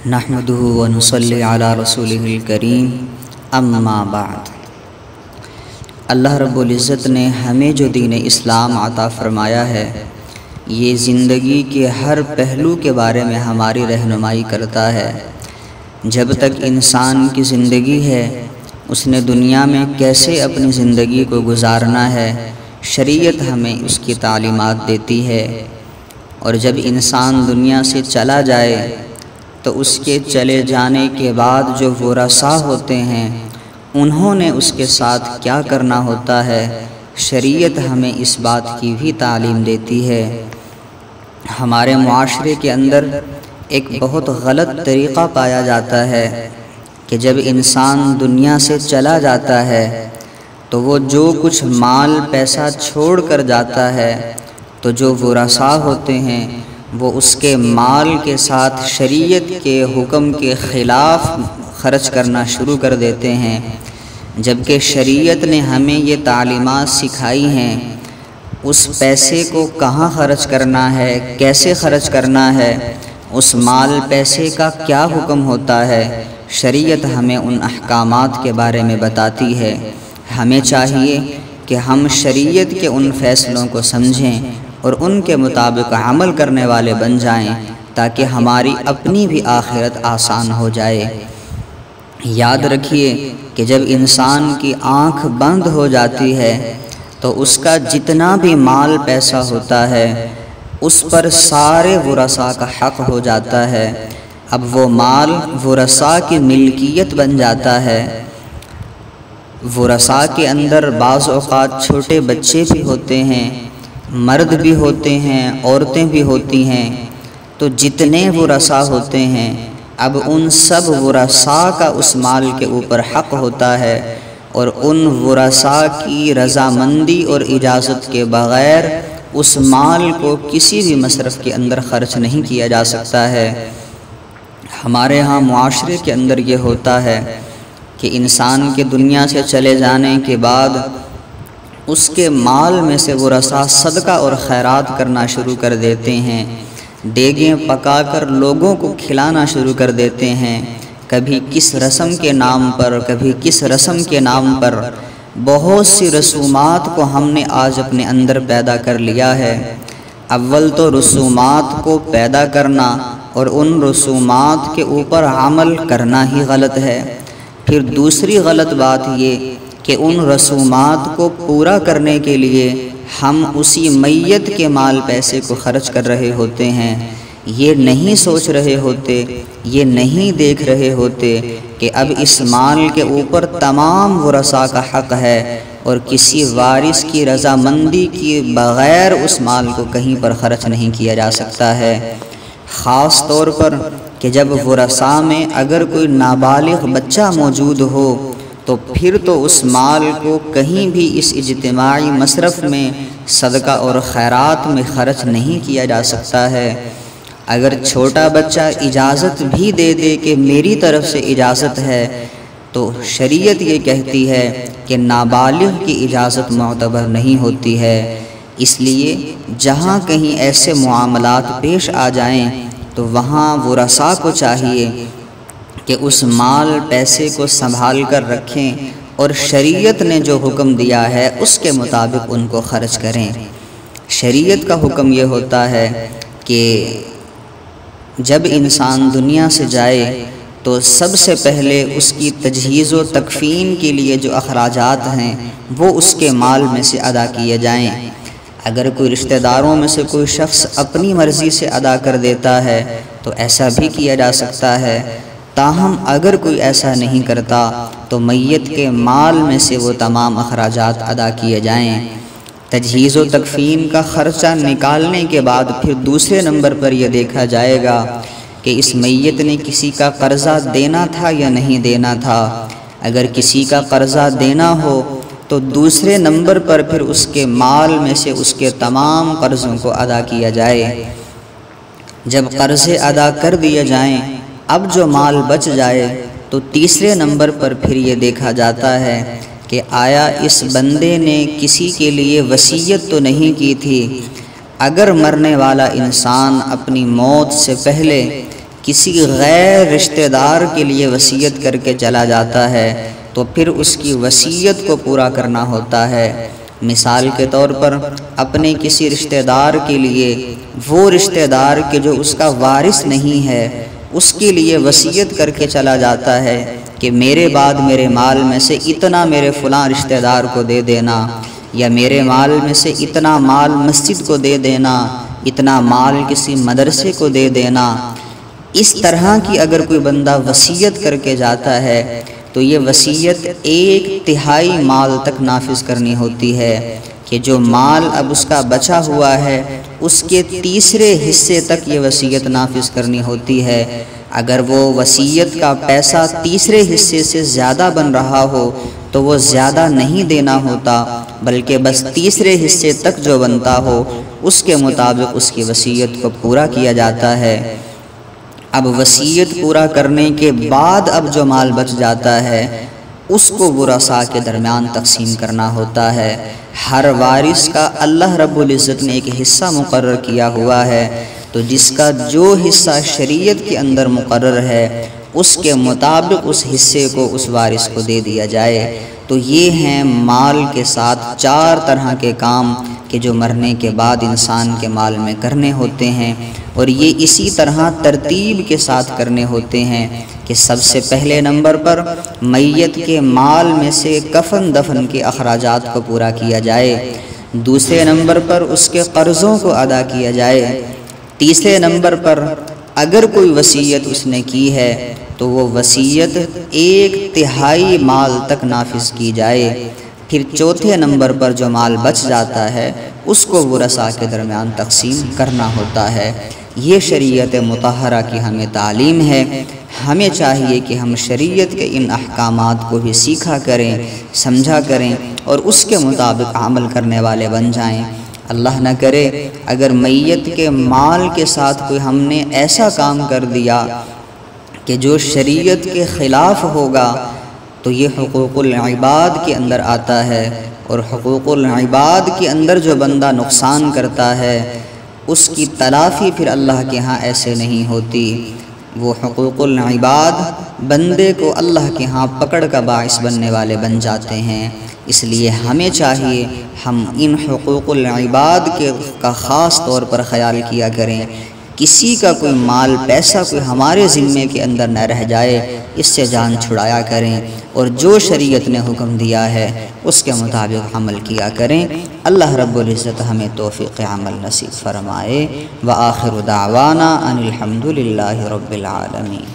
نحمده ونصلی علی رسولہ الکریم اما بعد۔ اللہ رب العزت نے ہمیں جو دین اسلام عطا فرمایا ہے، یہ زندگی کے ہر پہلو کے بارے میں ہماری رہنمائی کرتا ہے۔ جب تک انسان کی زندگی ہے، اس نے دنیا میں کیسے اپنی زندگی کو گزارنا ہے، شریعت ہمیں اس کی تعلیمات دیتی ہے۔ اور جب انسان دنیا سے چلا جائے تو اس کے چلے جانے کے بعد جو ورثاء ہوتے ہیں، انہوں نے اس کے ساتھ کیا کرنا ہوتا ہے، شریعت ہمیں اس بات کی بھی تعلیم دیتی ہے۔ ہمارے معاشرے کے اندر ایک بہت غلط طریقہ پایا جاتا ہے کہ جب انسان دنیا سے چلا جاتا ہے تو وہ جو کچھ مال پیسہ چھوڑ کر جاتا ہے تو جو ورثاء ہوتے ہیں وہ اس کے مال کے ساتھ شریعت کے حکم کے خلاف خرچ کرنا شروع کر دیتے ہیں، جبکہ شریعت نے ہمیں یہ تعلیمات سکھائی ہیں اس پیسے کو کہاں خرچ کرنا ہے، کیسے خرچ کرنا ہے، اس مال پیسے کا کیا حکم ہوتا ہے، شریعت ہمیں ان احکامات کے بارے میں بتاتی ہے۔ ہمیں چاہیے کہ ہم شریعت کے ان فیصلوں کو سمجھیں اور ان کے مطابق عمل کرنے والے بن جائیں تاکہ ہماری اپنی بھی آخرت آسان ہو جائے۔ یاد رکھیے کہ جب انسان کی آنکھ بند ہو جاتی ہے تو اس کا جتنا بھی مال پیسہ ہوتا ہے اس پر سارے ورثاء کا حق ہو جاتا ہے۔ اب وہ مال ورثاء کی ملکیت بن جاتا ہے۔ ورثاء کے اندر بعض اوقات چھوٹے بچے بھی ہوتے ہیں، مرد بھی ہوتے ہیں، عورتیں بھی ہوتی ہیں، تو جتنے ورثاء ہوتے ہیں اب ان سب ورثاء کا اس مال کے اوپر حق ہوتا ہے، اور ان ورثاء کی رضامندی اور اجازت کے بغیر اس مال کو کسی بھی مصرف کے اندر خرچ نہیں کیا جا سکتا ہے۔ ہمارے ہاں معاشرے کے اندر یہ ہوتا ہے کہ انسان کے دنیا سے چلے جانے کے بعد اس کے مال میں سے ورثاء صدقہ اور خیرات کرنا شروع کر دیتے ہیں، دیگیں پکا کر لوگوں کو کھلانا شروع کر دیتے ہیں، کبھی کس رسم کے نام پر، کبھی کس رسم کے نام پر۔ بہت سی رسومات کو ہم نے آج اپنے اندر پیدا کر لیا ہے۔ اول تو رسومات کو پیدا کرنا اور ان رسومات کے اوپر عمل کرنا ہی غلط ہے۔ پھر دوسری غلط بات یہ کہ ان رسومات کو پورا کرنے کے لیے ہم اسی میت کے مال پیسے کو خرچ کر رہے ہوتے ہیں۔ یہ نہیں سوچ رہے ہوتے، یہ نہیں دیکھ رہے ہوتے کہ اب اس مال کے اوپر تمام ورثاء کا حق ہے اور کسی وارث کی رضامندی کے بغیر اس مال کو کہیں پر خرچ نہیں کیا جا سکتا ہے۔ خاص طور پر کہ جب ورثاء میں اگر کوئی نابالغ بچہ موجود ہو تو پھر تو اس مال کو کہیں بھی اس اجتماعی مصرف میں، صدقہ اور خیرات میں خرچ نہیں کیا جا سکتا ہے۔ اگر چھوٹا بچہ اجازت بھی دے دے کہ میری طرف سے اجازت ہے تو شریعت یہ کہتی ہے کہ نابالغ کی اجازت معتبر نہیں ہوتی ہے۔ اس لیے جہاں کہیں ایسے معاملات پیش آ جائیں تو وہاں ورثاء کو چاہیے کہ اس مال پیسے کو سنبھال کر رکھیں اور شریعت نے جو حکم دیا ہے اس کے مطابق ان کو خرچ کریں۔ شریعت کا حکم یہ ہوتا ہے کہ جب انسان دنیا سے جائے تو سب سے پہلے اس کی تجہیز و تکفین کے لیے جو اخراجات ہیں وہ اس کے مال میں سے ادا کیے جائیں۔ اگر کوئی رشتہ داروں میں سے کوئی شخص اپنی مرضی سے ادا کر دیتا ہے تو ایسا بھی کیا جا سکتا ہے، تاہم اگر کوئی ایسا نہیں کرتا تو میت کے مال میں سے وہ تمام اخراجات ادا کیے جائیں۔ تجہیز و تکفین کا خرچہ نکالنے کے بعد پھر دوسرے نمبر پر یہ دیکھا جائے گا کہ اس میت نے کسی کا قرضہ دینا تھا یا نہیں دینا تھا۔ اگر کسی کا قرضہ دینا ہو تو دوسرے نمبر پر پھر اس کے مال میں سے اس کے تمام قرضوں کو ادا کیا جائے۔ جب قرضے ادا کر دیے جائیں اب جو مال بچ جائے تو تیسرے نمبر پر پھر یہ دیکھا جاتا ہے کہ آیا اس بندے نے کسی کے لیے وصیت تو نہیں کی تھی۔ اگر مرنے والا انسان اپنی موت سے پہلے کسی غیر رشتہ دار کے لیے وصیت کر کے چلا جاتا ہے تو پھر اس کی وصیت کو پورا کرنا ہوتا ہے۔ مثال کے طور پر اپنے کسی رشتہ دار کے لیے، وہ رشتہ دار کہ جو اس کا وارث نہیں ہے، اس کے لیے وصیت کر کے چلا جاتا ہے کہ میرے بعد میرے مال میں سے اتنا میرے فلاں رشتہ دار کو دے دینا، یا میرے مال میں سے اتنا مال مسجد کو دے دینا، اتنا مال کسی مدرسے کو دے دینا۔ اس طرح کی اگر کوئی بندہ وصیت کر کے جاتا ہے تو یہ وصیت 1/3 مال تک نافذ کرنی ہوتی ہے، کہ جو مال اب اس کا بچا ہوا ہے اس کے تیسرے حصے تک یہ وصیت نافذ کرنی ہوتی ہے۔ اگر وہ وصیت کا پیسہ تیسرے حصے سے زیادہ بن رہا ہو تو وہ زیادہ نہیں دینا ہوتا، بلکہ بس تیسرے حصے تک جو بنتا ہو اس کے مطابق اس کی وصیت کو پورا کیا جاتا ہے۔ اب وصیت پورا کرنے کے بعد اب جو مال بچ جاتا ہے اس کو ورثاء کے درمیان تقسیم کرنا ہوتا ہے۔ ہر وارث کا اللہ رب العزت نے ایک حصہ مقرر کیا ہوا ہے، تو جس کا جو حصہ شریعت کے اندر مقرر ہے اس کے مطابق اس حصے کو اس وارث کو دے دیا جائے۔ تو یہ ہیں مال کے ساتھ 4 طرح کے کام کہ جو مرنے کے بعد انسان کے مال میں کرنے ہوتے ہیں، اور یہ اسی طرح ترتیب کے ساتھ کرنے ہوتے ہیں کہ سب سے پہلے نمبر پر میت کے مال میں سے کفن دفن کے اخراجات کو پورا کیا جائے، دوسرے نمبر پر اس کے قرضوں کو ادا کیا جائے، تیسرے نمبر پر اگر کوئی وصیت اس نے کی ہے تو وہ وصیت 1/3 مال تک نافذ کی جائے، پھر چوتھے نمبر پر جو مال بچ جاتا ہے اس کو ورثاء کے درمیان تقسیم کرنا ہوتا ہے۔ یہ شریعت مطہرہ کی ہمیں تعلیم ہے۔ ہمیں چاہیے کہ ہم شریعت کے ان احکامات کو بھی سیکھا کریں، سمجھا کریں اور اس کے مطابق عمل کرنے والے بن جائیں۔ اللہ نہ کرے اگر میت کے مال کے ساتھ کوئی ہم نے ایسا کام کر دیا کہ جو شریعت کے خلاف ہوگا تو یہ حقوق العباد کے اندر آتا ہے، اور حقوق العباد کے اندر جو بندہ نقصان کرتا ہے اس کی تلافی پھر اللہ کے ہاں ایسے نہیں ہوتی۔ وہ حقوق العباد بندے کو اللہ کے ہاں پکڑ کا باعث بننے والے بن جاتے ہیں۔ اس لیے ہمیں چاہیے ہم ان حقوق العباد کا خاص طور پر خیال کیا کریں، کسی کا کوئی مال پیسہ کوئی ہمارے ذمے کے اندر نہ رہ جائے، اس سے جان چھڑایا کریں، اور جو شریعت نے حکم دیا ہے اس کے مطابق عمل کیا کریں۔ اللہ رب العزت ہمیں توفیق عمل نصیب فرمائے۔ وآخر دعوانا ان الحمد للہ رب العالمین۔